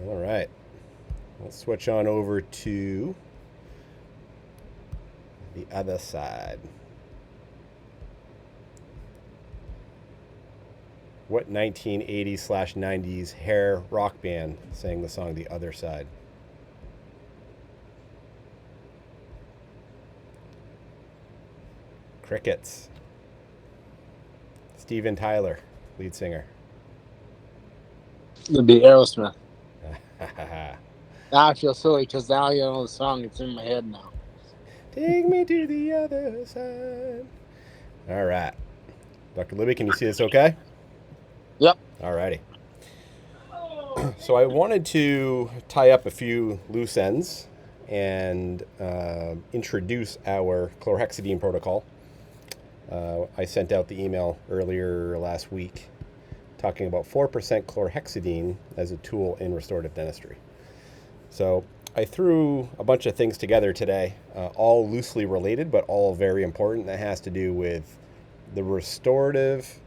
All right. Let's switch on over to the other side. What 1980s/90s hair rock band sang the song The Other Side? Crickets. Steven Tyler, lead singer. It'd be Aerosmith. Take Now I feel silly because now you know the song. It's in my head now. me to the other side. All right. Dr. Libby, can you see this okay? Yep. All righty. So I wanted to tie up a few loose ends and introduce our chlorhexidine protocol. I sent out the email earlier last week talking about 4% chlorhexidine as a tool in restorative dentistry. So I threw a bunch of things together today, all loosely related, but all very important. That has to do with the restorative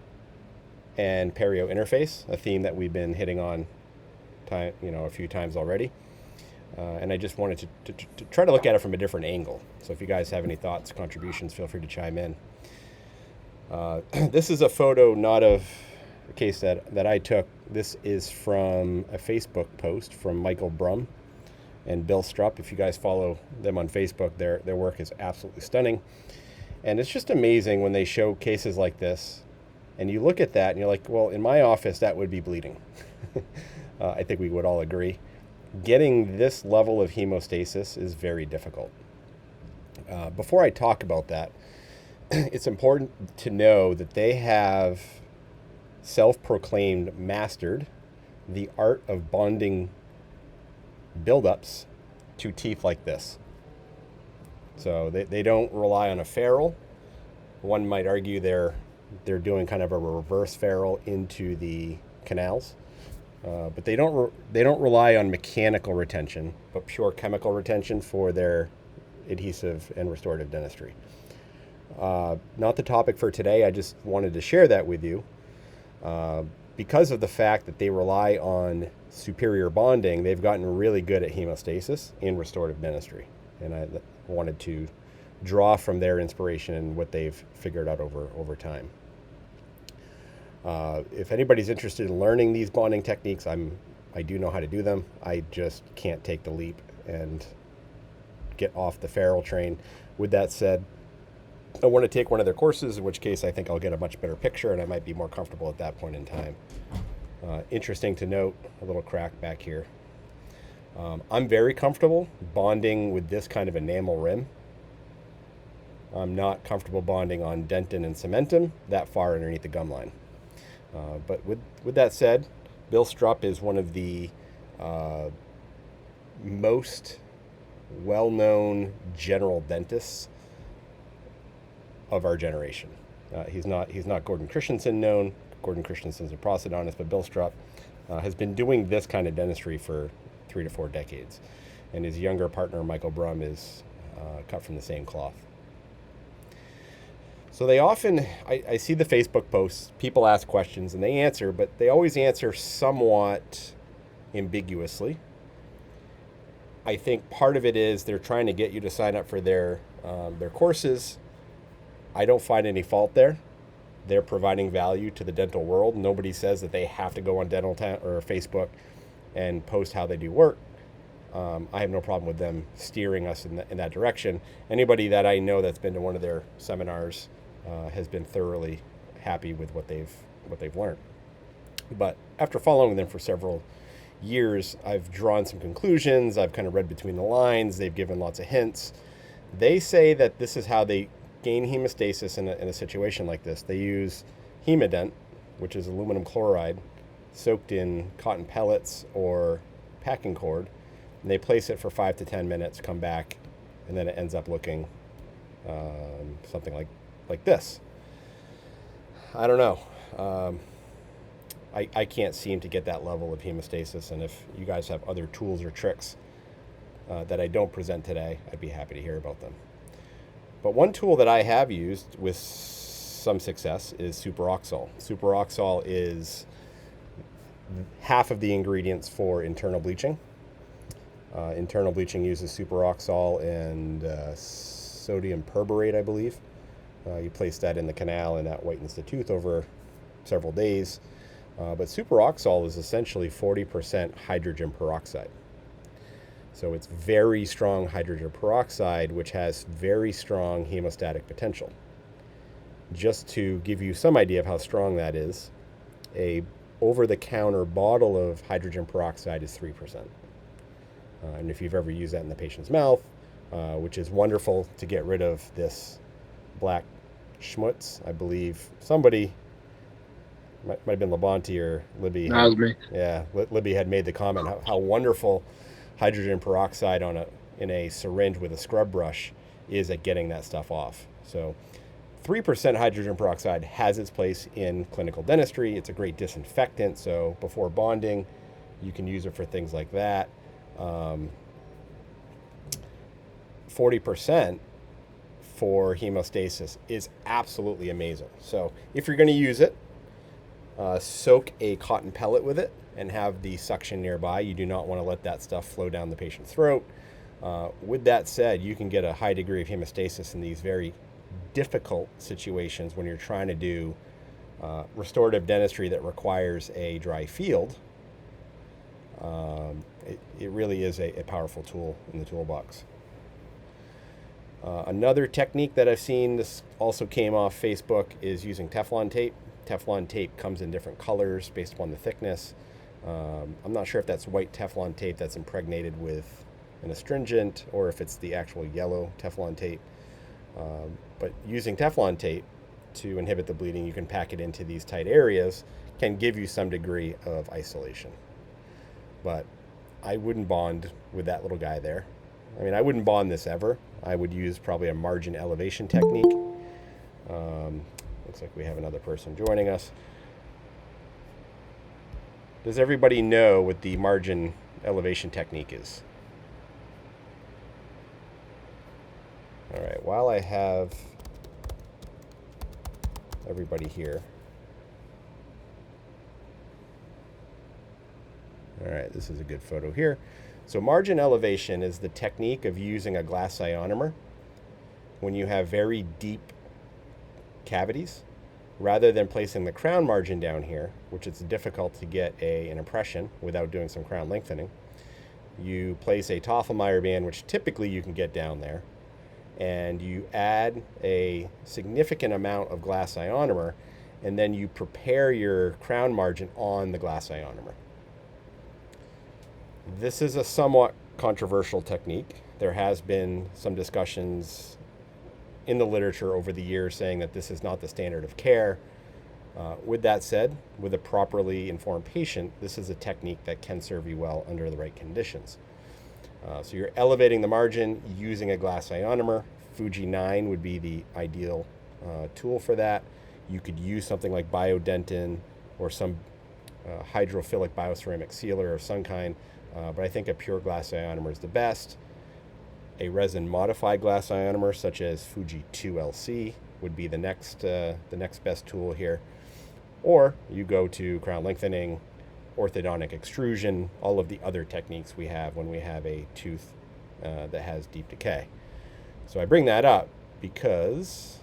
and perio interface, a theme that we've been hitting on a few times already. And I just wanted to try to look at it from a different angle. So if you guys have any thoughts, contributions, feel free to chime in. This is a photo not of a case that I took. This is from a Facebook post from Michael Brum and Bill Strupp. If you guys follow them on Facebook, their work is absolutely stunning. And it's just amazing when they show cases like this, and you look at that and you're like, well, in my office, that would be bleeding. I think we would all agree. Getting this level of hemostasis is very difficult. Before I talk about that, it's important to know that they have self-proclaimed mastered the art of bonding buildups to teeth like this. So they don't rely on a ferrule. One might argue they're doing kind of a reverse ferrule into the canals, but they don't rely on mechanical retention, but pure chemical retention for their adhesive and restorative dentistry. Not the topic for today. I just wanted to share that with you. Because of the fact that they rely on superior bonding, they've gotten really good at hemostasis in restorative dentistry. And I wanted to draw from their inspiration and what they've figured out over time. If anybody's interested in learning these bonding techniques, I do know how to do them. I just can't take the leap and get off the ferrule train. With that said, I want to take one of their courses, in which case I think I'll get a much better picture and I might be more comfortable at that point in time. Interesting to note, a little crack back here. I'm very comfortable bonding with this kind of enamel rim. I'm not comfortable bonding on dentin and cementum that far underneath the gum line. But with that said, Bill Strupp is one of the most well-known general dentists of our generation. He's not Gordon Christensen known. Gordon Christensen's a prosthodontist, but Bill Strupp has been doing this kind of dentistry for 3 to 4 decades. And his younger partner, Michael Brum, is cut from the same cloth. So they often, I see the Facebook posts, people ask questions and they answer, but they always answer somewhat ambiguously. I think part of it is they're trying to get you to sign up for their courses. I don't find any fault there. They're providing value to the dental world. Nobody says that they have to go on Dental or Facebook and post how they do work. I have no problem with them steering us in that direction. Anybody that I know that's been to one of their seminars has been thoroughly happy with what they've learned. But after following them for several years, I've drawn some conclusions. I've kind of read between the lines. They've given lots of hints. They say that this is how they gain hemostasis in a situation like this. They use Hemodent, which is aluminum chloride, soaked in cotton pellets or packing cord, and they place it for 5 to 10 minutes, come back, and then it ends up looking something like this. I don't know. I can't seem to get that level of hemostasis, and if you guys have other tools or tricks that I don't present today, I'd be happy to hear about them. But one tool that I have used with some success is superoxal. Superoxal is half of the ingredients for internal bleaching. Internal bleaching uses superoxol and sodium perborate, I believe. You place that in the canal and that whitens the tooth over several days. But superoxol is essentially 40% hydrogen peroxide. So it's very strong hydrogen peroxide, which has very strong hemostatic potential. Just to give you some idea of how strong that is, a over-the-counter bottle of hydrogen peroxide is 3%. And if you've ever used that in the patient's mouth, which is wonderful to get rid of this black schmutz, I believe somebody, might have been Labonte or Libby. That was me. Yeah, Libby had made the comment how wonderful hydrogen peroxide in a syringe with a scrub brush is at getting that stuff off. So 3% hydrogen peroxide has its place in clinical dentistry. It's a great disinfectant, so before bonding, you can use it for things like that. 40% for hemostasis is absolutely amazing. So if you're going to use it, soak a cotton pellet with it and have the suction nearby. You do not want to let that stuff flow down the patient's throat. With that said, you can get a high degree of hemostasis in these very difficult situations when you're trying to do restorative dentistry that requires a dry field. It really is a powerful tool in the toolbox. Another technique that I've seen, this also came off Facebook, is using Teflon tape. Teflon tape comes in different colors based upon the thickness. I'm not sure if that's white Teflon tape that's impregnated with an astringent or if it's the actual yellow Teflon tape. But using Teflon tape to inhibit the bleeding, you can pack it into these tight areas, can give you some degree of isolation. But I wouldn't bond with that little guy there. I mean, I wouldn't bond this ever. I would use probably a margin elevation technique. Looks like we have another person joining us. Does everybody know what the margin elevation technique is? All right, while I have everybody here. All right, this is a good photo here. So margin elevation is the technique of using a glass ionomer when you have very deep cavities. Rather than placing the crown margin down here, which is difficult to get an impression without doing some crown lengthening, you place a Toffelmeyer band, which typically you can get down there, and you add a significant amount of glass ionomer, and then you prepare your crown margin on the glass ionomer. This is a somewhat controversial technique. There has been some discussions in the literature over the years saying that this is not the standard of care. With that said, with a properly informed patient, this is a technique that can serve you well under the right conditions. So you're elevating the margin using a glass ionomer. Fuji 9 would be the ideal tool for that. You could use something like Biodentin or some hydrophilic bioceramic sealer of some kind, but I think a pure glass ionomer is the best. A resin modified glass ionomer such as Fuji 2LC would be the next best tool here. Or you go to crown lengthening, orthodontic extrusion, all of the other techniques we have when we have a tooth that has deep decay. So I bring that up because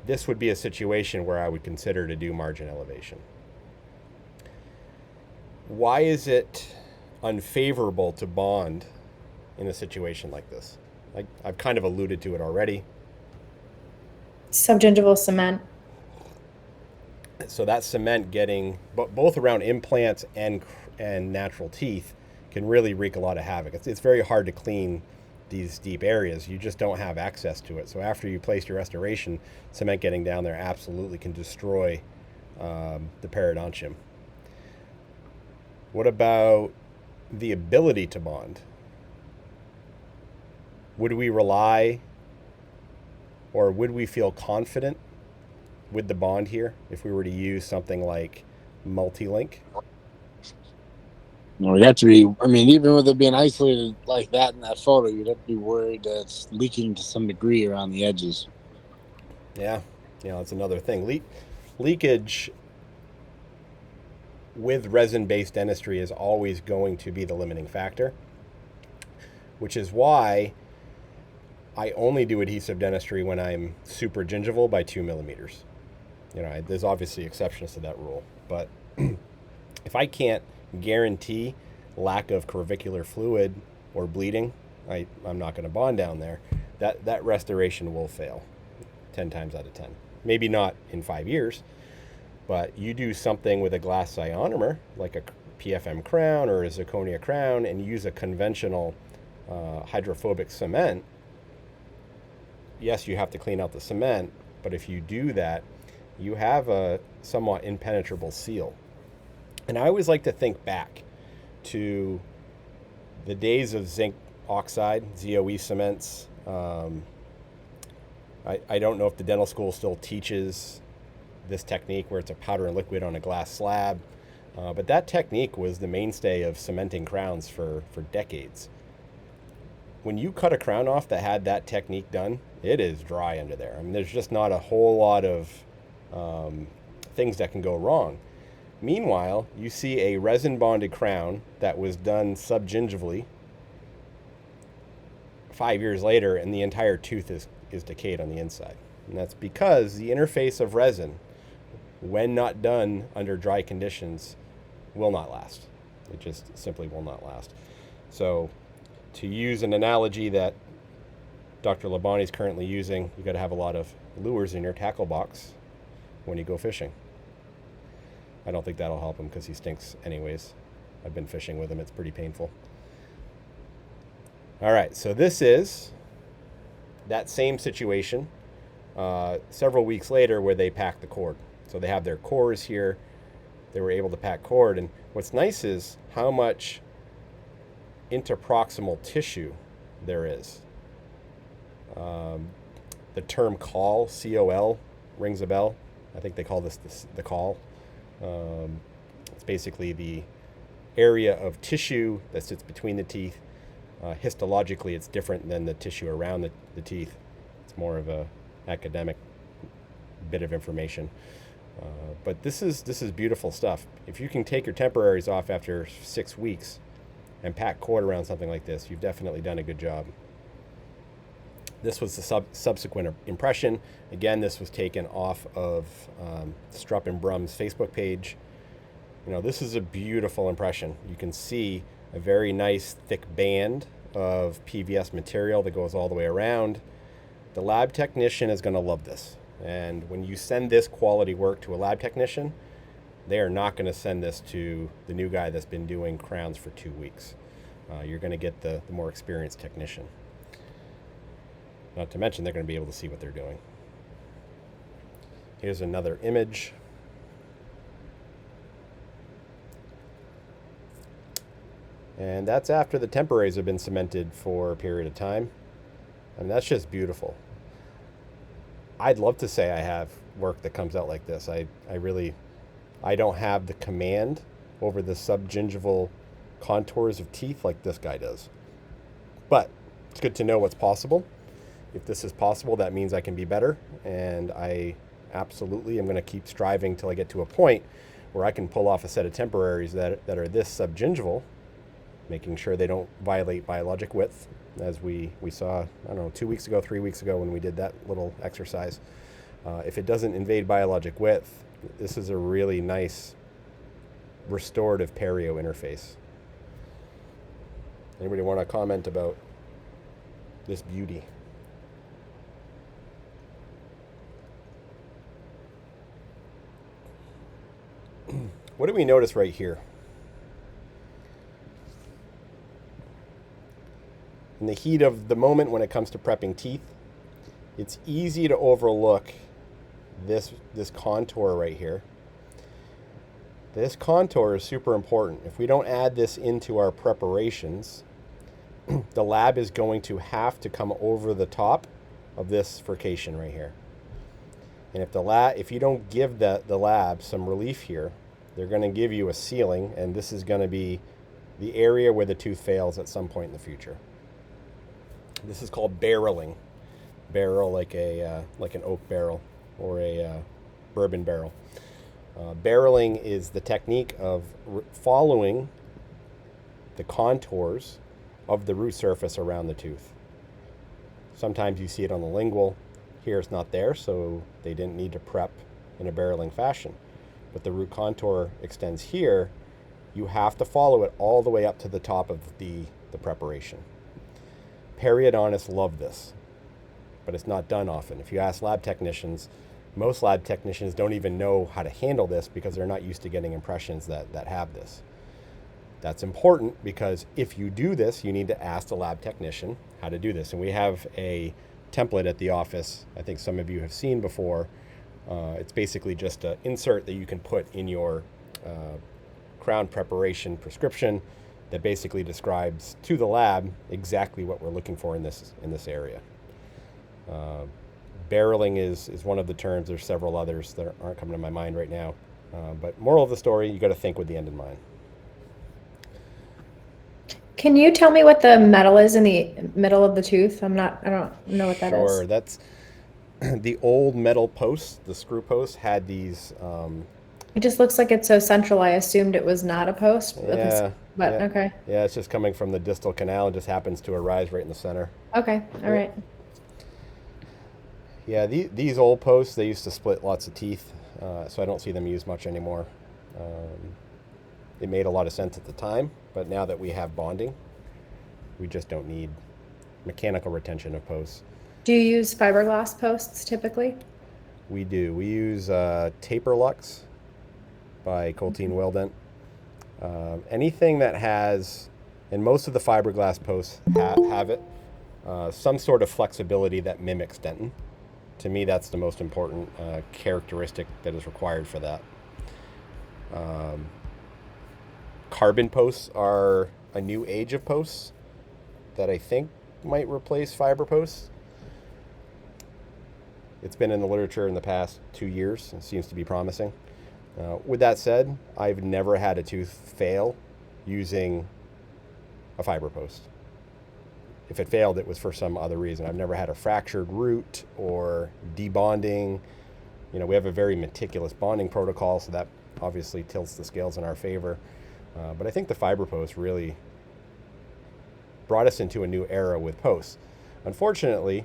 this would be a situation where I would consider to do margin elevation. Why is it unfavorable to bond in a situation like this? I've kind of alluded to it already. Subgingival cement. So that cement getting both around implants and natural teeth can really wreak a lot of havoc. It's very hard to clean these deep areas. You just don't have access to it. So after you place your restoration, cement getting down there absolutely can destroy the periodontium. What about the ability to bond? Would we rely or would we feel confident with the bond here if we were to use something like multi-link? No, you have to be, I mean, even with it being isolated like that in that photo, you'd have to be worried that it's leaking to some degree around the edges. Yeah. It's another thing. Leakage with resin-based dentistry is always going to be the limiting factor, which is why I only do adhesive dentistry when I'm super gingival by 2 millimeters. There's obviously exceptions to that rule, but if I can't guarantee lack of curvicular fluid or bleeding, I'm not going to bond down there. That restoration will fail 10 times out of 10. Maybe not in 5 years, but you do something with a glass ionomer, like a PFM crown or a zirconia crown, and use a conventional hydrophobic cement. Yes, you have to clean out the cement, but if you do that, you have a somewhat impenetrable seal. And I always like to think back to the days of zinc oxide, ZOE cements. I don't know if the dental school still teaches this technique where it's a powder and liquid on a glass slab, but that technique was the mainstay of cementing crowns for decades. When you cut a crown off that had that technique done, it is dry under there. I mean, there's just not a whole lot of things that can go wrong. Meanwhile, you see a resin-bonded crown that was done subgingivally 5 years later, and the entire tooth is decayed on the inside. And that's because the interface of resin, when not done under dry conditions, will not last. It just simply will not last. So to use an analogy that Dr. Labani is currently using, you got to have a lot of lures in your tackle box when you go fishing. I don't think that'll help him because he stinks anyways. I've been fishing with him. It's pretty painful. All right, so this is that same situation several weeks later where they pack the cord. So they have their cores here. They were able to pack cord. And what's nice is how much interproximal tissue there is. The term col, C-O-L, rings a bell. I think they call this the col. It's basically the area of tissue that sits between the teeth. Histologically, it's different than the tissue around the teeth. It's more of a academic bit of information. But this is beautiful stuff. If you can take your temporaries off after 6 weeks and pack cord around something like this, you've definitely done a good job. This was the subsequent impression. Again, this was taken off of Strupp and Brum's Facebook page. This is a beautiful impression. You can see a very nice thick band of PVS material that goes all the way around. The lab technician is going to love this. And when you send this quality work to a lab technician, they are not going to send this to the new guy that's been doing crowns for 2 weeks. You're going to get the more experienced technician. Not to mention they're going to be able to see what they're doing. Here's another image. And that's after the temporaries have been cemented for a period of time. I mean, that's just beautiful. I'd love to say I have work that comes out like this. I don't have the command over the subgingival contours of teeth like this guy does. But it's good to know what's possible. If this is possible, that means I can be better. And I absolutely am going to keep striving till I get to a point where I can pull off a set of temporaries that are this subgingival, making sure they don't violate biologic width, as we saw, 2 weeks ago, 3 weeks ago when we did that little exercise. If it doesn't invade biologic width, this is a really nice restorative perio interface. Anybody want to comment about this beauty? What do we notice right here? In the heat of the moment when it comes to prepping teeth, it's easy to overlook this contour right here. This contour is super important. If we don't add this into our preparations, the lab is going to have to come over the top of this furcation right here. And if you don't give the lab some relief here, they're going to give you a sealing, and this is going to be the area where the tooth fails at some point in the future. This is called barreling. Barrel like an oak barrel. or a bourbon barrel. Barreling is the technique of following the contours of the root surface around the tooth. Sometimes you see it on the lingual. Here it's not there, so they didn't need to prep in a barreling fashion. But the root contour extends here. You have to follow it all the way up to the top of the preparation. Periodontists love this, but it's not done often. If you ask lab technicians, most lab technicians don't even know how to handle this because they're not used to getting impressions that have this. That's important because if you do this, you need to ask the lab technician how to do this. And we have a template at the office I think some of you have seen before. It's basically just an insert that you can put in your crown preparation prescription that basically describes to the lab exactly what we're looking for in this area. Barreling is one of the terms. There's several others that aren't coming to my mind right now. But moral of the story, you got to think with the end in mind. Can you tell me what the metal is in the middle of the tooth? I don't know what that is. Sure, that's the old metal posts, the screw posts had these. It just looks like it's so central. I assumed it was not a post. Yeah. Okay. Yeah, it's just coming from the distal canal and just happens to arise right in the center. Okay, all right. Yeah, these old posts, they used to split lots of teeth, so I don't see them used much anymore. It made a lot of sense at the time, but now that we have bonding, we just don't need mechanical retention of posts. Do you use fiberglass posts typically? We do. We use Taper Lux by Coltine Weldent. Anything that has, and most of the fiberglass posts have it, some sort of flexibility that mimics dentin. To me, that's the most important characteristic that is required for that. Carbon posts are a new age of posts that I think might replace fiber posts. It's been in the literature in the past 2 years. It seems to be promising. With that said, I've never had a tooth fail using a fiber post. If it failed, it was for some other reason. I've never had a fractured root or debonding. You know, we have a very meticulous bonding protocol, so that obviously tilts the scales in our favor. But I think the fiber post really brought us into a new era with posts. Unfortunately,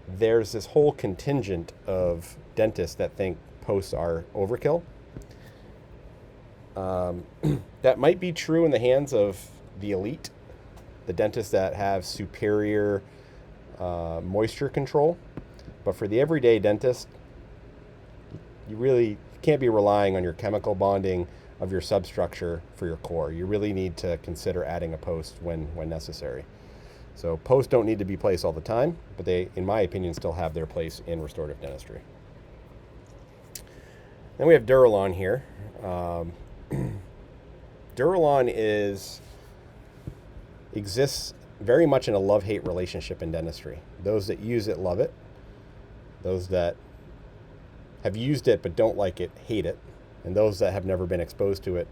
there's this whole contingent of dentists that think posts are overkill. That might be true in the hands of the elite, the dentists that have superior moisture control. But for the everyday dentist, you really can't be relying on your chemical bonding of your substructure for your core. You really need to consider adding a post when necessary. So posts don't need to be placed all the time, but they, in my opinion, still have their place in restorative dentistry. Then we have Duralon here. Duralon exists very much in a love-hate relationship in dentistry. Those that use it love it. Those that have used it but don't like it hate it. And those that have never been exposed to it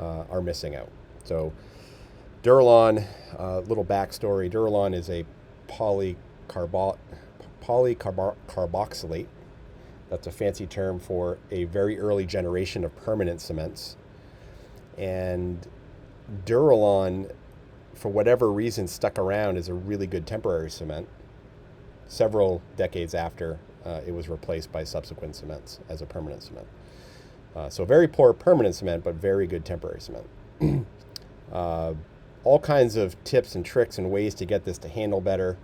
are missing out. So Duralon, little backstory, Duralon is a polycarboxylate. That's a fancy term for a very early generation of permanent cements. And Duralon, for whatever reason, stuck around as a really good temporary cement several decades after it was replaced by subsequent cements as a permanent cement. So very poor permanent cement, but very good temporary cement. All kinds of tips and tricks and ways to get this to handle better.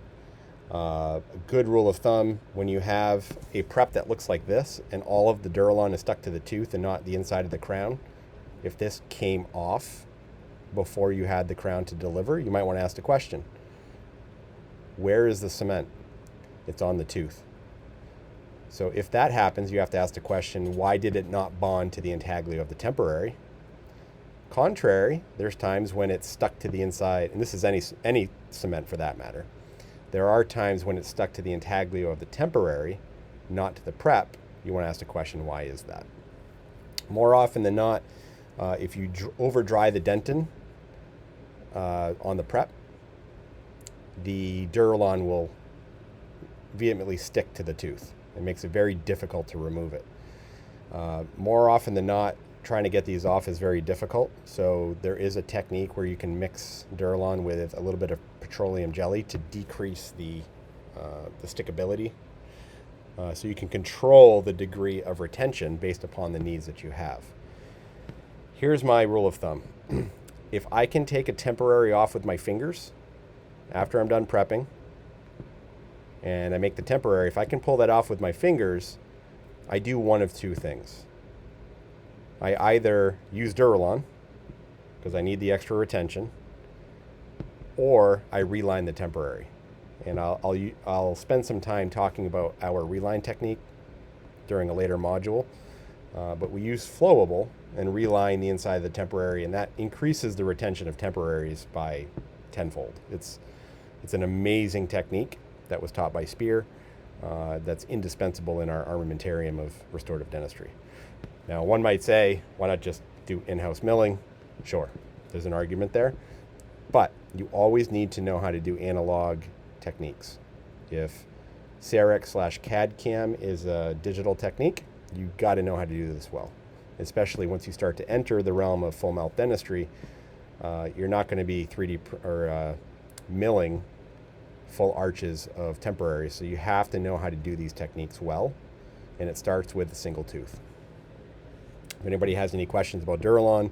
A good rule of thumb, when you have a prep that looks like this and all of the Duralon is stuck to the tooth and not the inside of the crown, if this came off before you had the crown to deliver, you might want to ask the question, where is the cement? It's on the tooth. So if that happens, you have to ask the question, why did it not bond to the intaglio of the temporary? Contrary, there's times when it's stuck to the inside, and this is any cement for that matter. There are times when it's stuck to the intaglio of the temporary, not to the prep. You want to ask the question, why is that? More often than not, if you over dry the dentin on the prep, the Duralon will vehemently stick to the tooth. It makes it very difficult to remove it. More often than not, trying to get these off is very difficult. So there is a technique where you can mix Durolon with a little bit of petroleum jelly to decrease the stickability. So you can control the degree of retention based upon the needs that you have. Here's my rule of thumb. If I can take a temporary off with my fingers after I'm done prepping, and I make the temporary, if I can pull that off with my fingers, I do one of two things. I either use Durolon, because I need the extra retention, or I reline the temporary. And I'll spend some time talking about our reline technique during a later module. But we use flowable and reline the inside of the temporary, and that increases the retention of temporaries by tenfold. It's an amazing technique that was taught by Spear that's indispensable in our armamentarium of restorative dentistry. Now, one might say, why not just do in-house milling? Sure, there's an argument there. But you always need to know how to do analog techniques. If CRX/CAD/CAM is a digital technique, you've got to know how to do this well. Especially once you start to enter the realm of full mouth dentistry, you're not going to be 3D or milling full arches of temporaries. So you have to know how to do these techniques well, and it starts with a single tooth. If anybody has any questions about Durolon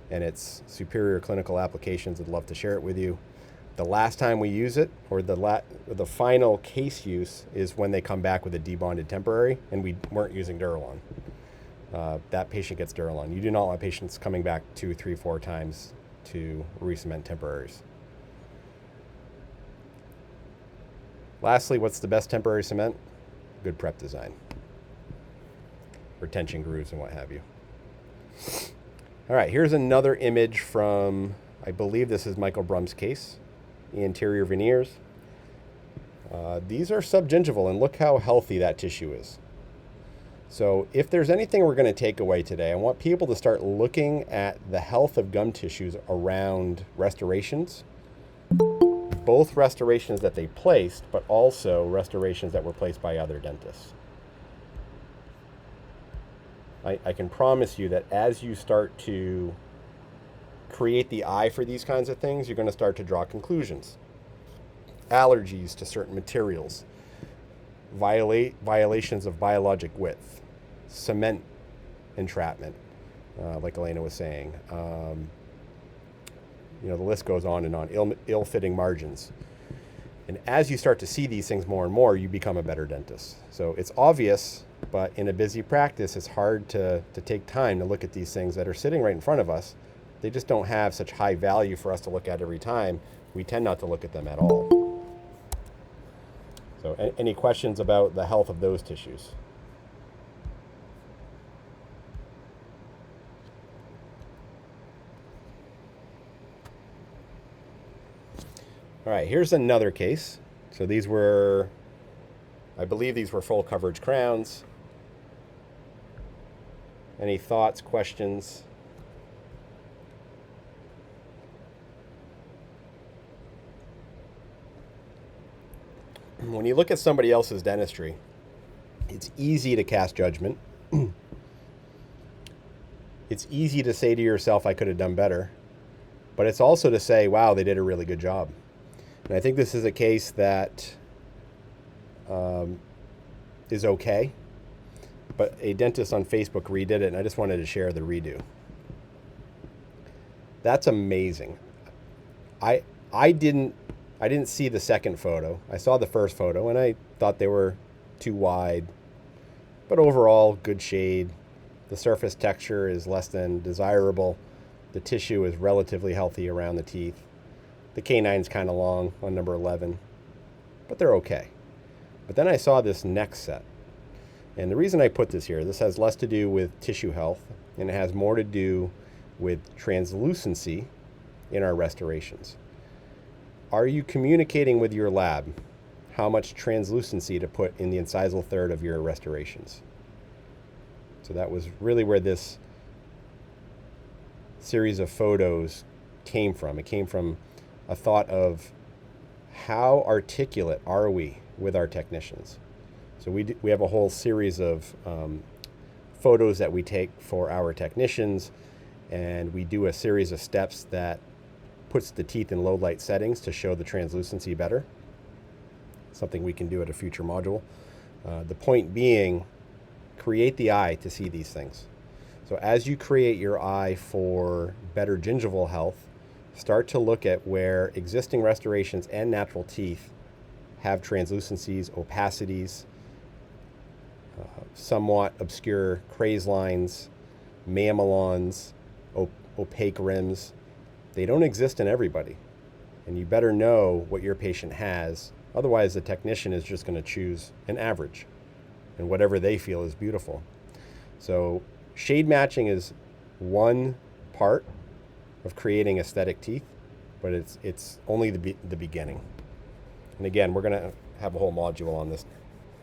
and its superior clinical applications, I'd love to share it with you. The last time we use it, or the final case use, is when they come back with a debonded temporary, and we weren't using Durolon. That patient gets Durolon. You do not want patients coming back 2, 3, 4 times to re-cement temporaries. Lastly, what's the best temporary cement? Good prep design. Retention grooves and what have you. All right, here's another image from, I believe this is Michael Brum's case, the anterior veneers. These are subgingival, and look how healthy that tissue is. So if there's anything we're going to take away today, I want people to start looking at the health of gum tissues around restorations, both restorations that they placed, but also restorations that were placed by other dentists. I can promise you that as you start to create the eye for these kinds of things, you're going to start to draw conclusions. Allergies to certain materials, violations of biologic width, cement entrapment, like Elena was saying. The list goes on and on. Ill-fitting margins. And as you start to see these things more and more, you become a better dentist. So it's obvious, but in a busy practice, it's hard to take time to look at these things that are sitting right in front of us. They just don't have such high value for us to look at every time. We tend not to look at them at all. So any questions about the health of those tissues? All right, here's another case. So these were, I believe these were full coverage crowns. Any thoughts, questions? When you look at somebody else's dentistry, it's easy to cast judgment. It's easy to say to yourself, I could have done better. But it's also to say, wow, they did a really good job. And I think this is a case that is okay. But a dentist on Facebook redid it, and I just wanted to share the redo. That's amazing. I didn't see the second photo. I saw the first photo, and I thought they were too wide. But overall, good shade. The surface texture is less than desirable. The tissue is relatively healthy around the teeth. The canine's kind of long on number 11, but they're okay. But then I saw this next set. And the reason I put this here, this has less to do with tissue health, and it has more to do with translucency in our restorations. Are you communicating with your lab how much translucency to put in the incisal third of your restorations? So that was really where this series of photos came from. It came from a thought of how articulate are we with our technicians? So we have a whole series of photos that we take for our technicians, and we do a series of steps that puts the teeth in low light settings to show the translucency better. Something we can do at a future module. The point being, create the eye to see these things. So as you create your eye for better gingival health, start to look at where existing restorations and natural teeth have translucencies, opacities, somewhat obscure craze lines, mamelons, opaque rims. They don't exist in everybody. And you better know what your patient has. Otherwise, the technician is just going to choose an average and whatever they feel is beautiful. So shade matching is one part of creating aesthetic teeth, but it's only the beginning. And again, we're going to have a whole module on this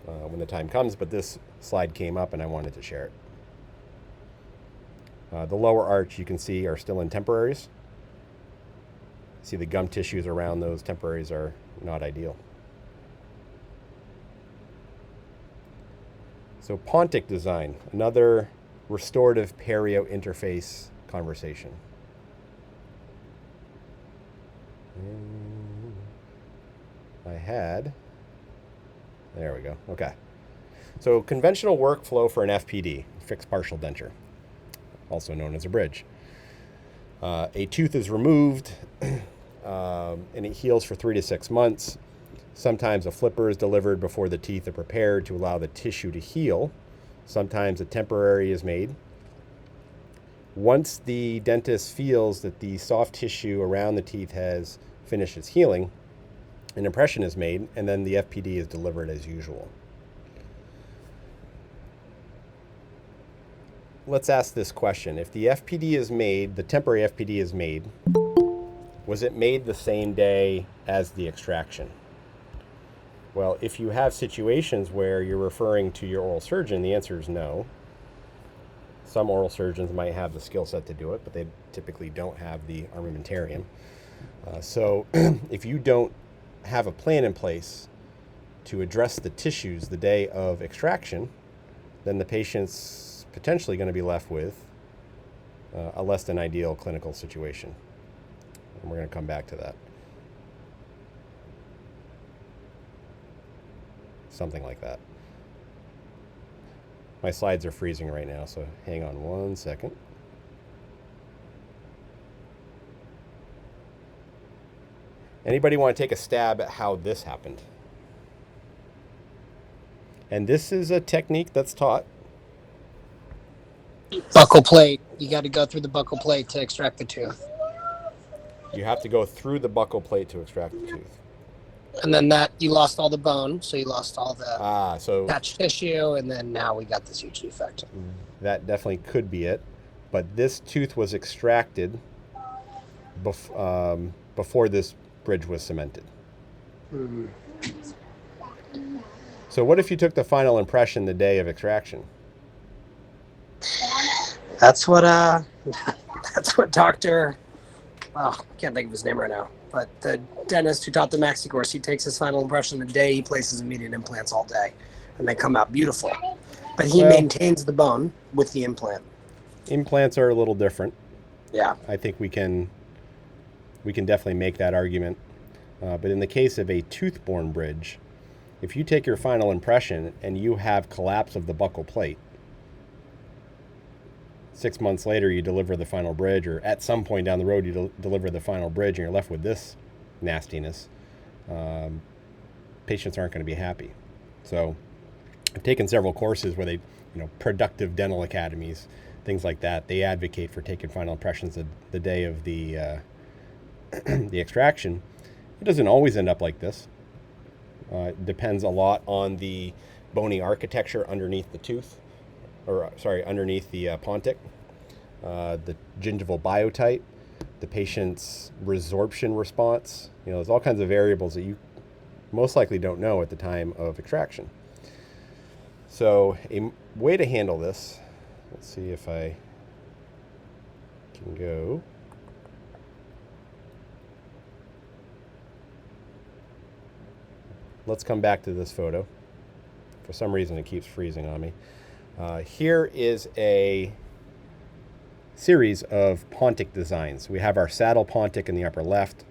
when the time comes, but this slide came up and I wanted to share it. The lower arch you can see are still in temporaries. See the gum tissues around those temporaries are not ideal. So Pontic design, another restorative perio interface conversation. There we go. Okay. So conventional workflow for an FPD, fixed partial denture, also known as a bridge. A tooth is removed and it heals for 3 to 6 months. Sometimes a flipper is delivered before the teeth are prepared to allow the tissue to heal. Sometimes a temporary is made. Once the dentist feels that the soft tissue around the teeth has finished its healing, an impression is made, and then the FPD is delivered as usual. Let's ask this question. If the FPD is made, the temporary FPD is made, was it made the same day as the extraction? Well, if you have situations where you're referring to your oral surgeon, the answer is no. Some oral surgeons might have the skill set to do it, but they typically don't have the armamentarium. So if you don't have a plan in place to address the tissues the day of extraction, then the patient's potentially going to be left with a less than ideal clinical situation. And we're going to come back to that. Something like that. My slides are freezing right now, so hang on 1 second. Anybody want to take a stab at how this happened? And this is a technique that's taught. Buccal plate. You got to go through the buccal plate to extract the tooth. You have to go through the buccal plate to extract the tooth. And then you lost all the bone, so you lost all the so attached tissue, and then now we got this huge defect. That definitely could be it. But this tooth was extracted before this bridge was cemented. Mm. So what if you took the final impression the day of extraction? That's what Dr. I can't think of his name right now, but the dentist who taught the maxi course, he takes his final impression the day he places immediate implants all day, and they come out beautiful. But he maintains the bone with the implant. Implants are a little different. Yeah. I think we can definitely make that argument. But in the case of a tooth-borne bridge, if you take your final impression and you have collapse of the buccal plate, 6 months later you deliver the final bridge, or at some point down the road you deliver the final bridge and you're left with this nastiness, patients aren't going to be happy. So I've taken several courses where they, productive dental academies, things like that, they advocate for taking final impressions the day of the the extraction. It doesn't always end up like this. It depends a lot on the bony architecture underneath the tooth, underneath the Pontic, the gingival biotype, the patient's resorption response. There's all kinds of variables that you most likely don't know at the time of extraction. So a way to handle this, let's see if I can go. Let's come back to this photo For some reason, it keeps freezing on me. Here is a series of Pontic designs. We have our saddle Pontic in the upper left.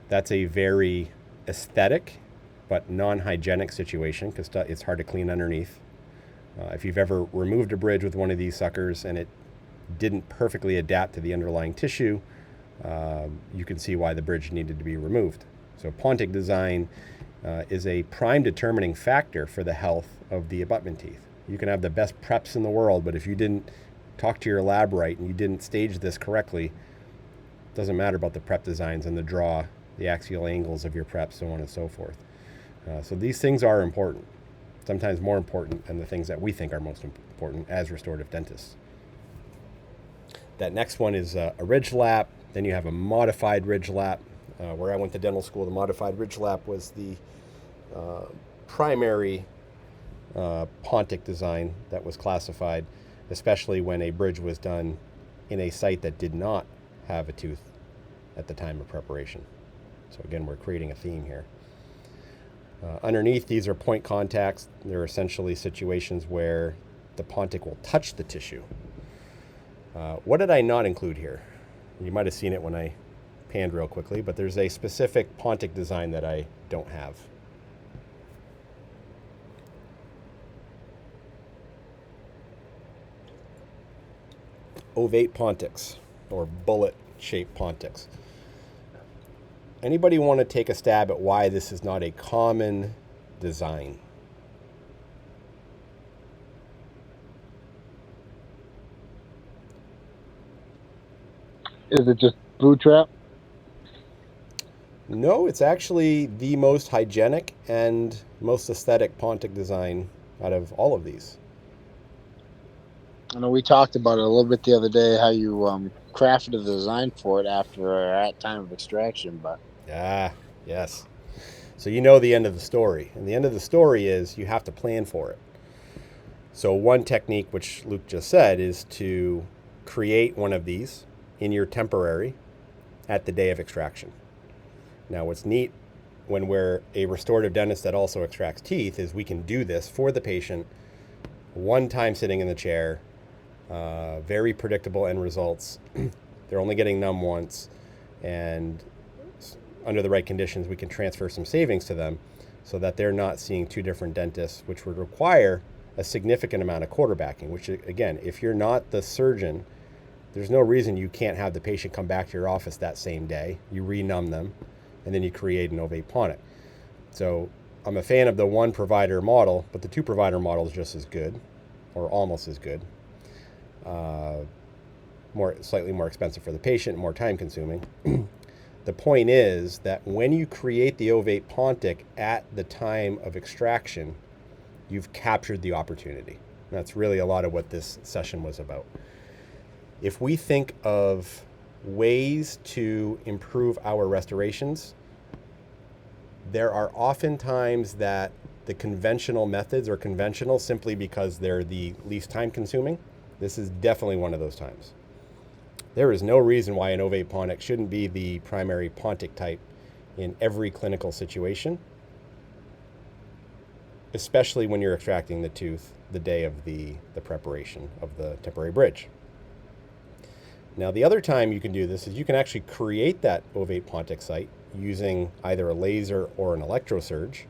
That's a very aesthetic but non-hygienic situation because it's hard to clean underneath. If you've ever removed a bridge with one of these suckers and it didn't perfectly adapt to the underlying tissue, you can see why the bridge needed to be removed. So Pontic design is a prime determining factor for the health of the abutment teeth. You can have the best preps in the world, but if you didn't talk to your lab right and you didn't stage this correctly, it doesn't matter about the prep designs and the draw, the axial angles of your preps, so on and so forth. So these things are important, sometimes more important than the things that we think are most important as restorative dentists. That next one is a ridge lap. Then you have a modified ridge lap. Where I went to dental school, the modified ridge lap was the primary Pontic design that was classified, especially when a bridge was done in a site that did not have a tooth at the time of preparation. So again, we're creating a theme here. Underneath, these are point contacts. They're essentially situations where the Pontic will touch the tissue. What did I not include here? You might have seen it when I panned real quickly, but there's a specific Pontic design that I don't have. Ovate Pontics, or bullet-shaped Pontics. Anybody want to take a stab at why this is not a common design? Is it just boot trap? No, it's actually the most hygienic and most aesthetic Pontic design out of all of these. I know we talked about it a little bit the other day, how you crafted a design for it after at time of extraction, but Yes. So you know the end of the story. And the end of the story is you have to plan for it. So one technique, which Luke just said, is to create one of these in your temporary at the day of extraction. Now, what's neat when we're a restorative dentist that also extracts teeth is we can do this for the patient one time sitting in the chair, very predictable end results. They're only getting numb once, and under the right conditions, we can transfer some savings to them so that they're not seeing two different dentists, which would require a significant amount of quarterbacking, which again, if you're not the surgeon, there's no reason you can't have the patient come back to your office that same day. You renumb them, and then you create an ovate Pontic. So I'm a fan of the one provider model, but the two provider model is just as good, or almost as good. Slightly more expensive for the patient, more time consuming. The point is that when you create the ovate Pontic at the time of extraction, you've captured the opportunity. And that's really a lot of what this session was about. If we think of ways to improve our restorations, there are often times that the conventional methods are conventional simply because they're the least time consuming. This is definitely one of those times. There is no reason why an ovate Pontic shouldn't be the primary Pontic type in every clinical situation, especially when you're extracting the tooth the day of the preparation of the temporary bridge. Now, the other time you can do this is you can actually create that ovate Pontic site using either a laser or an electrosurge.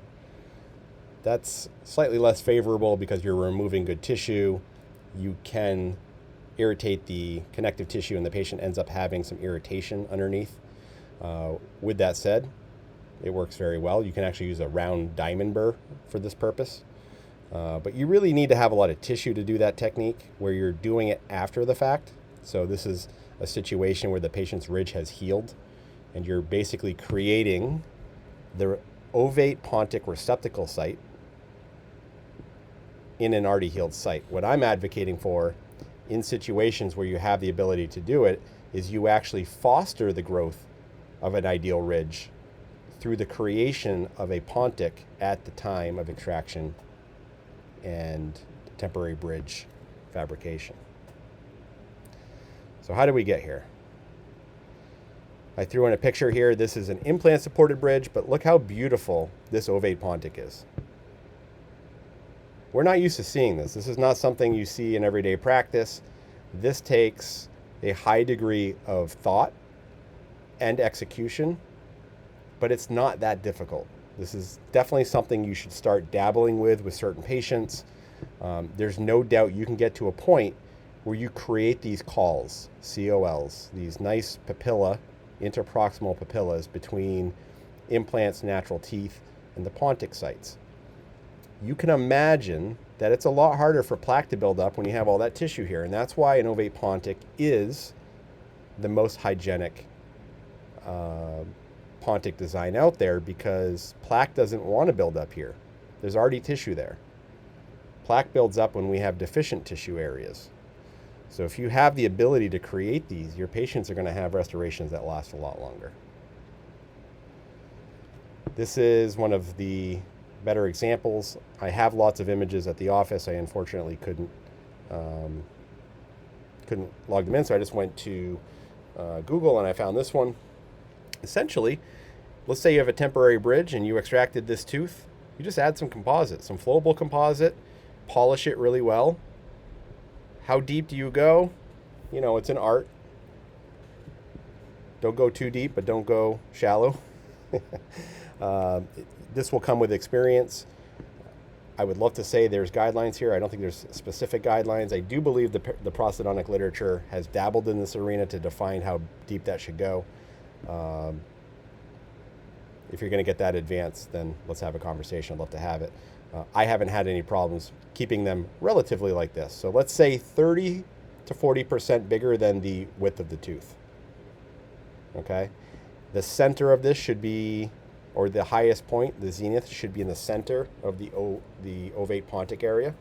That's slightly less favorable because you're removing good tissue. You can irritate the connective tissue and the patient ends up having some irritation underneath. With that said, it works very well. You can actually use a round diamond burr for this purpose. But you really need to have a lot of tissue to do that technique where you're doing it after the fact. So this is a situation where the patient's ridge has healed and you're basically creating the ovate Pontic receptacle site in an already healed site. What I'm advocating for in situations where you have the ability to do it is you actually foster the growth of an ideal ridge through the creation of a Pontic at the time of extraction and temporary bridge fabrication. So how do we get here? I threw in a picture here. This is an implant supported bridge, but look how beautiful this ovate Pontic is. We're not used to seeing this. This is not something you see in everyday practice. This takes a high degree of thought and execution, but it's not that difficult. This is definitely something you should start dabbling with certain patients. There's no doubt you can get to a point where you create these COLs, COLs, these nice papilla, interproximal papillas between implants, natural teeth, and the Pontic sites. You can imagine that it's a lot harder for plaque to build up when you have all that tissue here, and that's why an ovate Pontic is the most hygienic Pontic design out there, because plaque doesn't want to build up here. There's already tissue there. Plaque builds up when we have deficient tissue areas. So if you have the ability to create these, your patients are going to have restorations that last a lot longer. This is one of the better examples. I have lots of images at the office. I unfortunately couldn't log them in, so I just went to Google and I found this one. Essentially, let's say you have a temporary bridge and you extracted this tooth. You just add some composite, some flowable composite, polish it really well. How deep do you go? You know, it's an art. Don't go too deep, but don't go shallow. This will come with experience. I would love to say there's guidelines here. I don't think there's specific guidelines. I do believe the prosthodontic literature has dabbled in this arena to define how deep that should go. If you're going to get that advanced, then let's have a conversation. I'd love to have it. I haven't had any problems keeping them relatively like this. So let's say 30 to 40% bigger than the width of the tooth. Okay? The center of this should be, or the highest point, the zenith, should be in the center of the ovate Pontic area.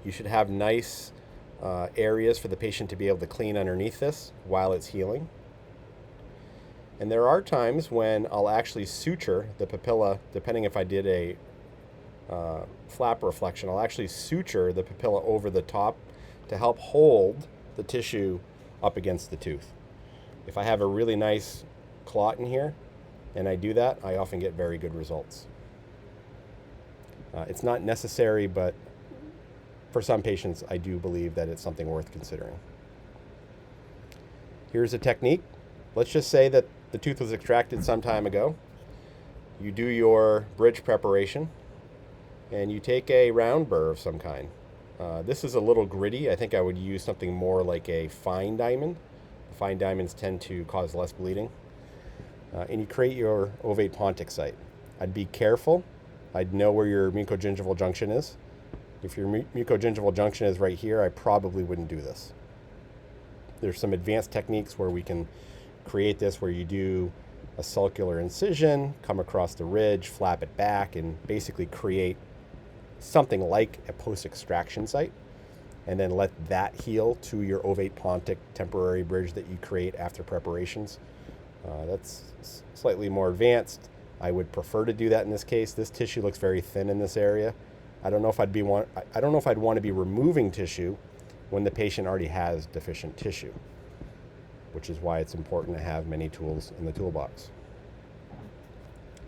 You should have nice areas for the patient to be able to clean underneath this while it's healing. And there are times when I'll actually suture the papilla, depending if I did a flap reflection, I'll actually suture the papilla over the top to help hold the tissue up against the tooth. If I have a really nice clot in here and I do that, I often get very good results. It's not necessary, but for some patients, I do believe that it's something worth considering. Here's a technique. Let's just say that the tooth was extracted some time ago. You do your bridge preparation, and you take a round burr of some kind. This is a little gritty. I think I would use something more like a fine diamond. Fine diamonds tend to cause less bleeding. And you create your ovate Pontic site. I'd be careful. I'd know where your mucogingival junction is. If your mucogingival junction is right here, I probably wouldn't do this. There's some advanced techniques where we can create this, where you do a sulcular incision, come across the ridge, flap it back, and basically create something like a post-extraction site, and then let that heal to your ovate Pontic temporary bridge that you create after preparations. That's slightly more advanced. I would prefer to do that in this case. This tissue looks very thin in this area. I don't know if I'd want to be removing tissue when the patient already has deficient tissue, which is why it's important to have many tools in the toolbox.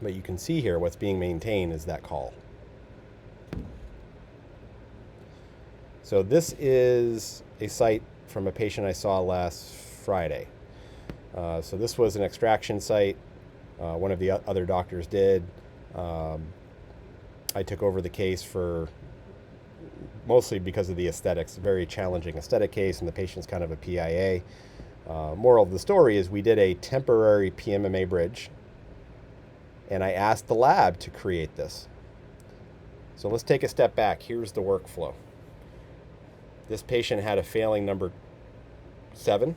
But you can see here what's being maintained is that call. So this is a site from a patient I saw last Friday. So this was an extraction site. One of the other doctors did. I took over the case for mostly because of the aesthetics, a very challenging aesthetic case, and the patient's kind of a PIA. Moral of the story is we did a temporary PMMA bridge, and I asked the lab to create this. So let's take a step back. Here's the workflow. This patient had a failing number 7.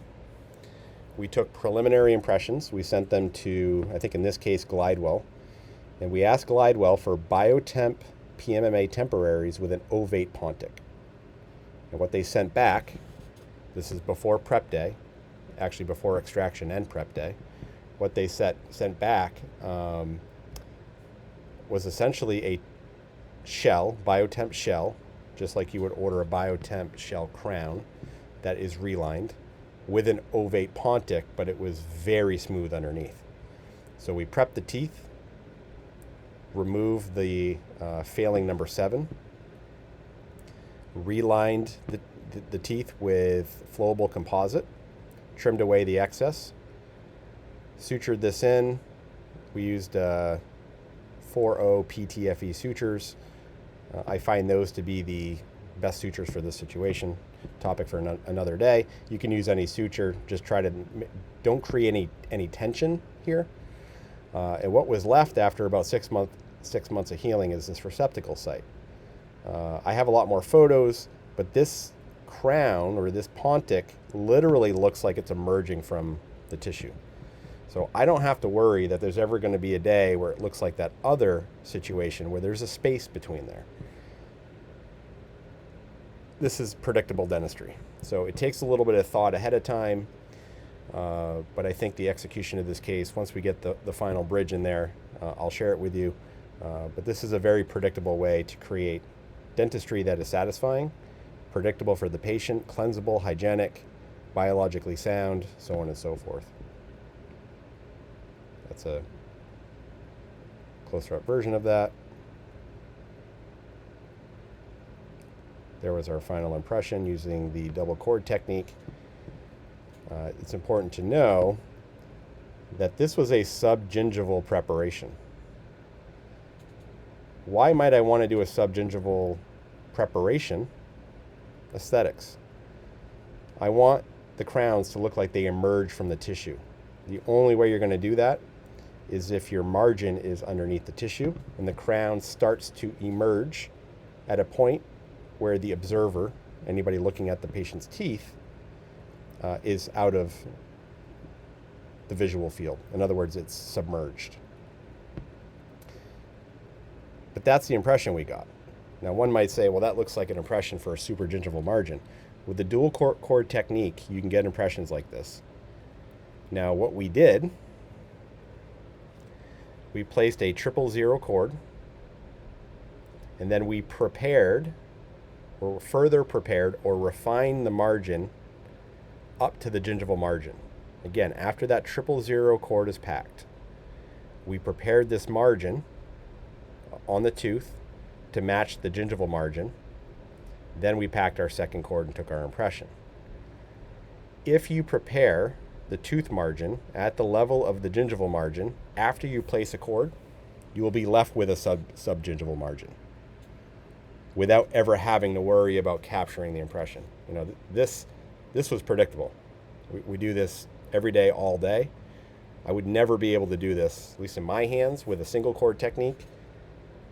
We took preliminary impressions. We sent them to, I think in this case, Glidewell. And we asked Glidewell for biotemp PMMA temporaries with an ovate Pontic. And what they sent back, this is before prep day, actually before extraction and prep day, what they sent back was essentially a shell, biotemp shell, just like you would order a biotemp shell crown that is relined with an ovate Pontic, but it was very smooth underneath. So we prepped the teeth, remove the failing number 7, relined the teeth with flowable composite, trimmed away the excess, sutured this in. We used 4.0 PTFE sutures. I find those to be the best sutures for this situation. Topic for another day. You can use any suture. Just try to don't create any tension here. And what was left after about 6 months of healing is this receptacle site. I have a lot more photos, but this crown or this Pontic literally looks like it's emerging from the tissue. So I don't have to worry that there's ever going to be a day where it looks like that other situation where there's a space between there. This is predictable dentistry. So it takes a little bit of thought ahead of time, but I think the execution of this case, once we get the final bridge in there, I'll share it with you. But this is a very predictable way to create dentistry that is satisfying, predictable for the patient, cleansable, hygienic, biologically sound, so on and so forth. That's a closer up version of that. There was our final impression using the double cord technique. It's important to know that this was a subgingival preparation. Why might I want to do a subgingival preparation? Aesthetics. I want the crowns to look like they emerge from the tissue. The only way you're going to do that is if your margin is underneath the tissue and the crown starts to emerge at a point where the observer, anybody looking at the patient's teeth, is out of the visual field. In other words, it's submerged. But that's the impression we got. Now, one might say, well, that looks like an impression for a supergingival margin. With the dual cord technique, you can get impressions like this. Now, what we did, we placed a 000 cord, and then we prepared, or further prepared, or refined the margin up to the gingival margin. Again, after that 000 cord is packed, we prepared this margin on the tooth to match the gingival margin. Then we packed our second cord and took our impression. If you prepare the tooth margin at the level of the gingival margin after you place a cord, you will be left with a subgingival margin without ever having to worry about capturing the impression. You know, this was predictable. We do this every day, all day. I would never be able to do this, at least in my hands, with a single cord technique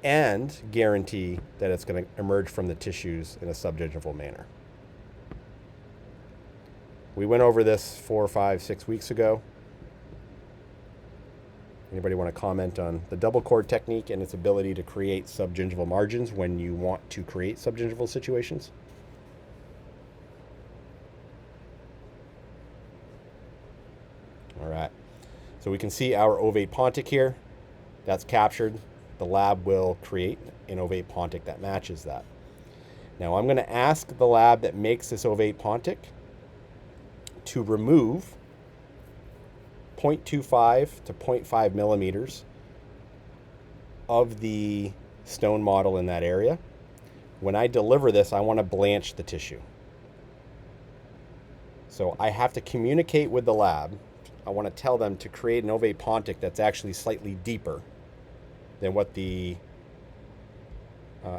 and guarantee that it's going to emerge from the tissues in a subgingival manner. We went over this 4, 5, 6 weeks ago. Anybody want to comment on the double cord technique and its ability to create subgingival margins when you want to create subgingival situations? All right. So we can see our ovate Pontic here. That's captured. The lab will create an ovate Pontic that matches that. Now I'm going to ask the lab that makes this ovate Pontic to remove 0.25 to 0.5 millimeters of the stone model in that area. When I deliver this, I want to blanch the tissue. So I have to communicate with the lab. I want to tell them to create an ovate Pontic that's actually slightly deeper than what the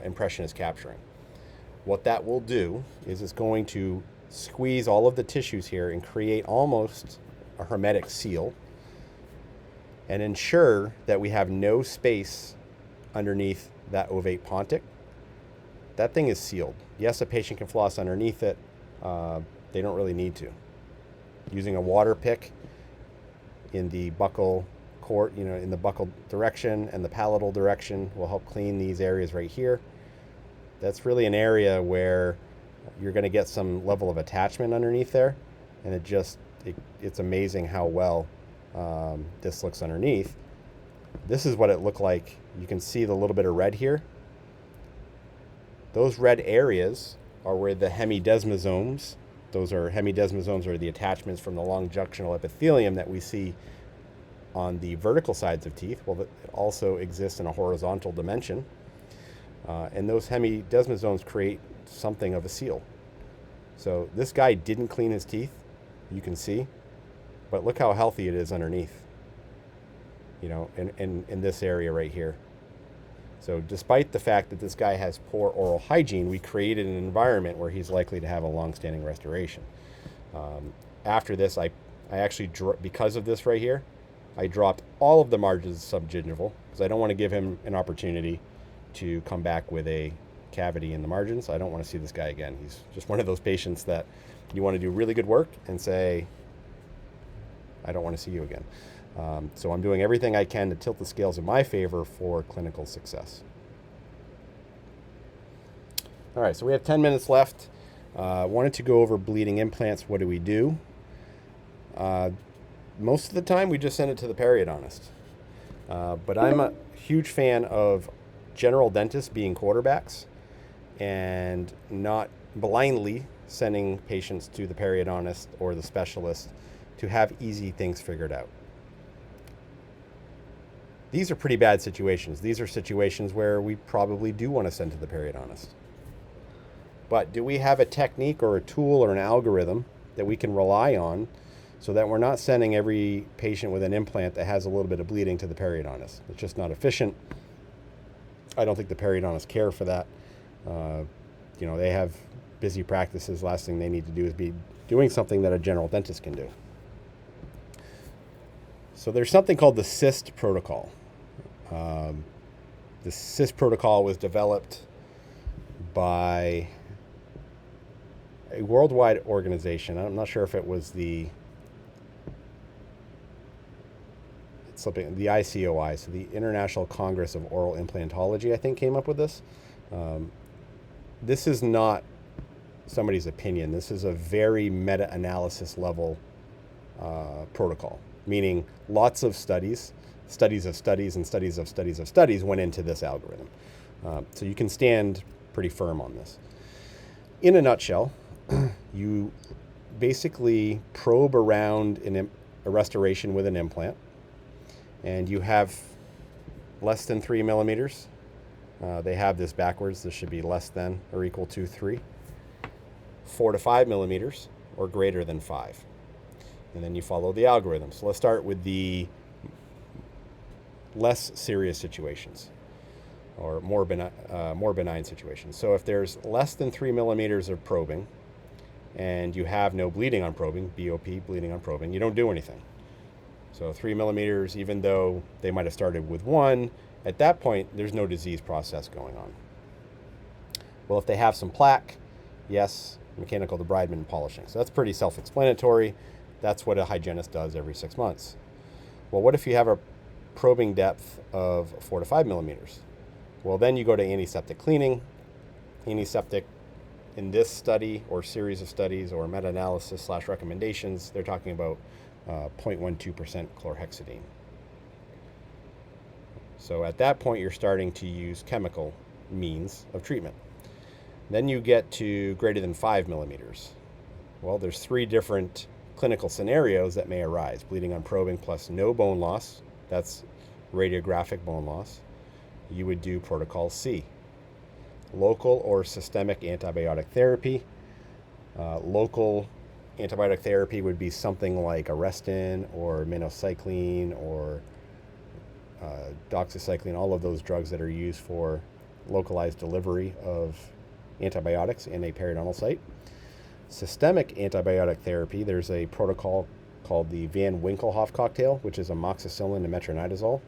impression is capturing. What that will do is it's going to squeeze all of the tissues here and create almost a hermetic seal and ensure that we have no space underneath that ovate Pontic. That thing is sealed. Yes, a patient can floss underneath it. They don't really need to. Using a water pick in the buccal cord, in the buccal direction and the palatal direction will help clean these areas right here. That's really an area where you're going to get some level of attachment underneath there, and it's amazing how well this looks underneath. This is what it looked like. You can see the little bit of red here. Those red areas are where the hemidesmosomes, are the attachments from the long junctional epithelium that we see on the vertical sides of teeth. Well, it also exists in a horizontal dimension. And those hemidesmosomes create something of a seal. So this guy didn't clean his teeth, you can see, but look how healthy it is underneath, you know, in this area right here. So despite the fact that this guy has poor oral hygiene, we created an environment where he's likely to have a long-standing restoration. After this, I actually, because of this right here, I dropped all of the margins subgingival because I don't want to give him an opportunity to come back with a cavity in the margins. I don't want to see this guy again. He's just one of those patients that you want to do really good work and say, I don't want to see you again. So I'm doing everything I can to tilt the scales in my favor for clinical success. All right, so we have 10 minutes left. Wanted to go over bleeding implants. What do we do? Most of the time, we just send it to the periodontist. But I'm a huge fan of general dentists being quarterbacks and not blindly sending patients to the periodontist or the specialist to have easy things figured out. These are pretty bad situations. These are situations where we probably do want to send to the periodontist. But do we have a technique or a tool or an algorithm that we can rely on so that we're not sending every patient with an implant that has a little bit of bleeding to the periodontist? It's just not efficient. I don't think the periodontists care for that. You know, they have busy practices. Last thing they need to do is be doing something that a general dentist can do. So there's something called the Cyst Protocol. The Cis Protocol was developed by a worldwide organization. I'm not sure if it was the ICOI, so the International Congress of Oral Implantology, I think, came up with this. This is not somebody's opinion. This is a very meta-analysis level protocol, meaning lots of studies of studies and studies of studies of studies went into this algorithm. So you can stand pretty firm on this. In a nutshell, you basically probe around a restoration with an implant, and you have less than 3 millimeters. They have this backwards. This should be less than or equal to 3. 4 to 5 millimeters or greater than 5. And then you follow the algorithm. So let's start with the less serious situations or more benign situations. So if there's less than 3 millimeters of probing and you have no bleeding on probing, BOP, bleeding on probing, you don't do anything. So 3 millimeters, even though they might have started with 1, at that point, there's no disease process going on. Well, if they have some plaque, yes, mechanical debridement and polishing. So that's pretty self-explanatory. That's what a hygienist does every 6 months. Well, what if you have a probing depth of 4 to 5 millimeters? Well, then you go to antiseptic cleaning. Antiseptic, in this study or series of studies or meta-analysis / recommendations, they're talking about 0.12% chlorhexidine. So at that point, you're starting to use chemical means of treatment. Then you get to greater than 5 millimeters. Well, there's 3 different clinical scenarios that may arise. Bleeding on probing plus no bone loss, that's radiographic bone loss. You would do protocol C. Local or systemic antibiotic therapy. Local antibiotic therapy would be something like Arestin or minocycline or doxycycline, all of those drugs that are used for localized delivery of antibiotics in a periodontal site. Systemic antibiotic therapy, there's a protocol called the Van Winkelhoff cocktail, which is amoxicillin and metronidazole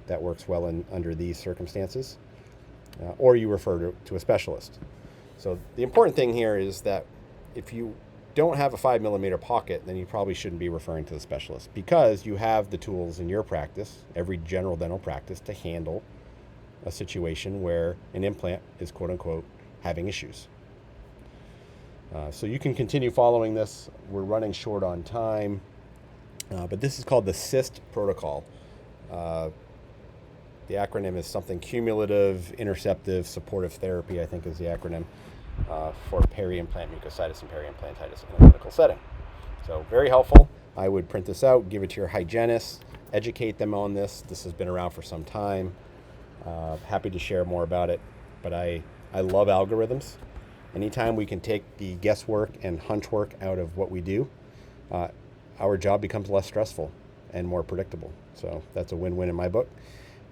that works well under these circumstances. Or you refer to a specialist. So the important thing here is that if you don't have a 5 millimeter pocket, then you probably shouldn't be referring to the specialist because you have the tools in your practice, every general dental practice, to handle a situation where an implant is quote unquote having issues. So you can continue following this. We're running short on time, but this is called the Cyst Protocol. The acronym is something cumulative, interceptive, supportive therapy, I think is the acronym for peri-implant mucositis and peri-implantitis in a clinical setting. So very helpful. I would print this out, give it to your hygienist, educate them on this. This has been around for some time. Happy to share more about it, but I love algorithms. Anytime we can take the guesswork and hunch work out of what we do, our job becomes less stressful and more predictable. So that's a win-win in my book.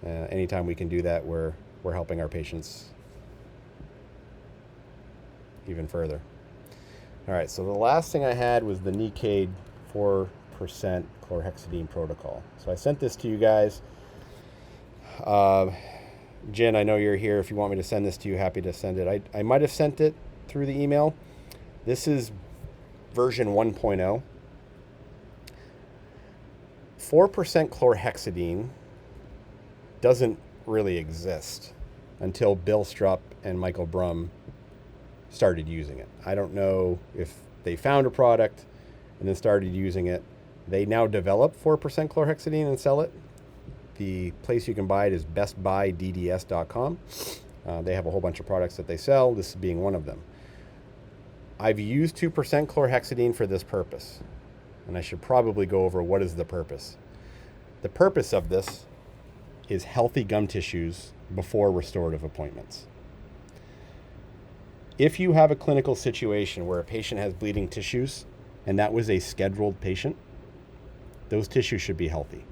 Anytime we can do that, we're helping our patients even further. All right, so the last thing I had was the NECADE 4% chlorhexidine protocol. So I sent this to you guys. Jen, I know you're here. If you want me to send this to you, happy to send it. I might have sent it through the email. This is version 1.0. 4% chlorhexidine doesn't really exist until Bill Strupp and Michael Brum started using it. I don't know if they found a product and then started using it. They now develop 4% chlorhexidine and sell it. The place you can buy it is bestbuydds.com. They have a whole bunch of products that they sell, this being one of them. I've used 2% chlorhexidine for this purpose, and I should probably go over what is the purpose. The purpose of this is healthy gum tissues before restorative appointments. If you have a clinical situation where a patient has bleeding tissues and that was a scheduled patient, those tissues should be healthy.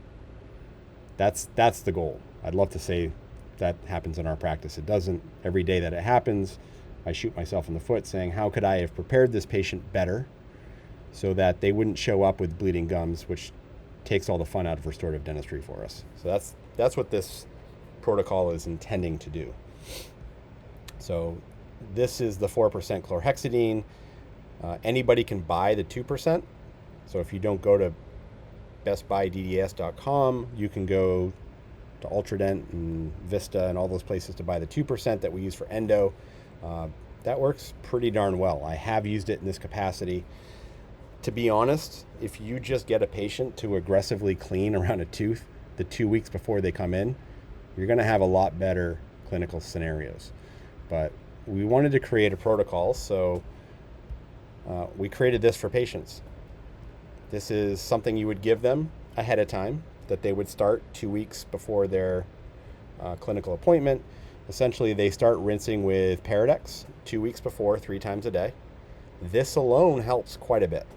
That's the goal. I'd love to say that happens in our practice. It doesn't. Every day that it happens, I shoot myself in the foot saying, how could I have prepared this patient better so that they wouldn't show up with bleeding gums, which takes all the fun out of restorative dentistry for us. So that's what this protocol is intending to do. So this is the 4% chlorhexidine. Anybody can buy the 2%. So if you don't go to bestbuydds.com, you can go to Ultradent and Vista and all those places to buy the 2% that we use for endo. That works pretty darn well. I have used it in this capacity. To be honest, if you just get a patient to aggressively clean around a tooth the 2 weeks before they come in, you're going to have a lot better clinical scenarios. But we wanted to create a protocol, so we created this for patients. This is something you would give them ahead of time, that they would start 2 weeks before their clinical appointment. Essentially, they start rinsing with Paradex 2 weeks before, 3 times a day. This alone helps quite a bit.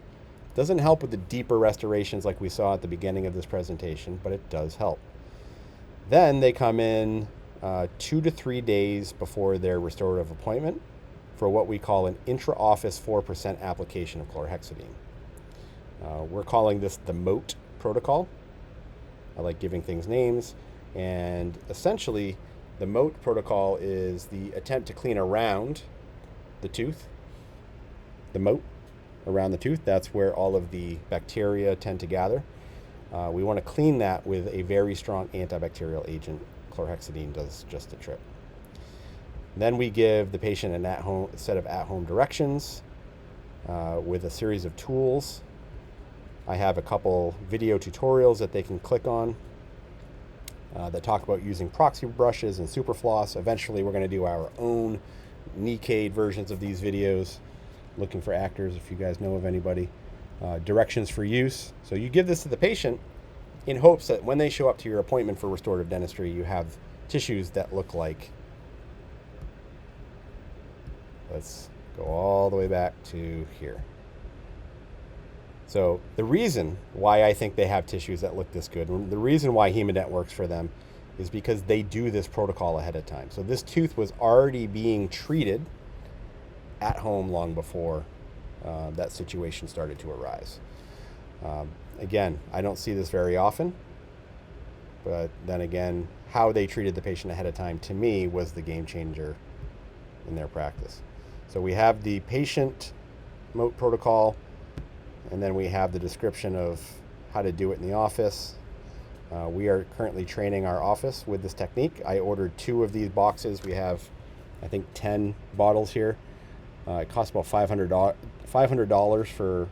Doesn't help with the deeper restorations like we saw at the beginning of this presentation, but it does help. Then they come in 2 to 3 days before their restorative appointment for what we call an intra-office 4% application of chlorhexidine. We're calling this the MOAT protocol. I like giving things names. And essentially, the MOAT protocol is the attempt to clean around the tooth. The moat around the tooth, that's where all of the bacteria tend to gather. We want to clean that with a very strong antibacterial agent. Chlorhexidine does just the trick. Then we give the patient a set of at-home directions with a series of tools. I have a couple video tutorials that they can click on that talk about using proxy brushes and superfloss. Eventually, we're going to do our own NECADE versions of these videos. Looking for actors, if you guys know of anybody. Directions for use. So you give this to the patient in hopes that when they show up to your appointment for restorative dentistry, you have tissues that look like. Let's go all the way back to here. So the reason why I think they have tissues that look this good, and the reason why Hemodent works for them, is because they do this protocol ahead of time. So this tooth was already being treated at home long before that situation started to arise. Again, I don't see this very often, but then again, how they treated the patient ahead of time, to me, was the game changer in their practice. So we have the patient MOAT protocol, and then we have the description of how to do it in the office. We are currently training our office with this technique. I ordered 2 of these boxes. We have, I think, 10 bottles here. It costs about $500 for,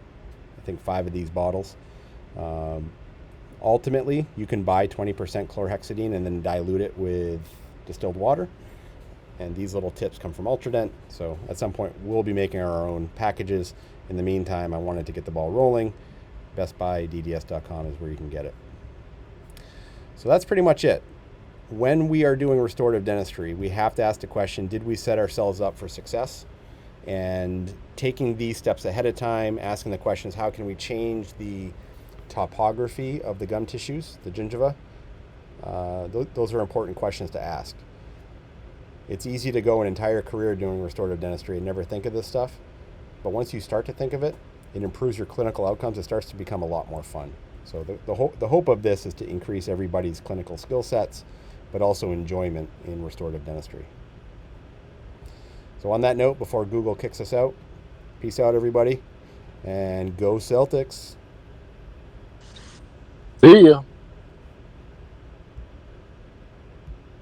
I think, 5 of these bottles. Ultimately, you can buy 20% chlorhexidine and then dilute it with distilled water. And these little tips come from Ultradent. So at some point, we'll be making our own packages. In the meantime, I wanted to get the ball rolling. bestbuydds.com is where you can get it. So that's pretty much it. When we are doing restorative dentistry, we have to ask the question, did we set ourselves up for success? And taking these steps ahead of time, asking the questions, how can we change the topography of the gum tissues, the gingiva? Those are important questions to ask. It's easy to go an entire career doing restorative dentistry and never think of this stuff. But once you start to think of it, it improves your clinical outcomes. It starts to become a lot more fun. So the hope of this is to increase everybody's clinical skill sets, but also enjoyment in restorative dentistry. So on that note, before Google kicks us out, peace out, everybody, and go Celtics. See ya.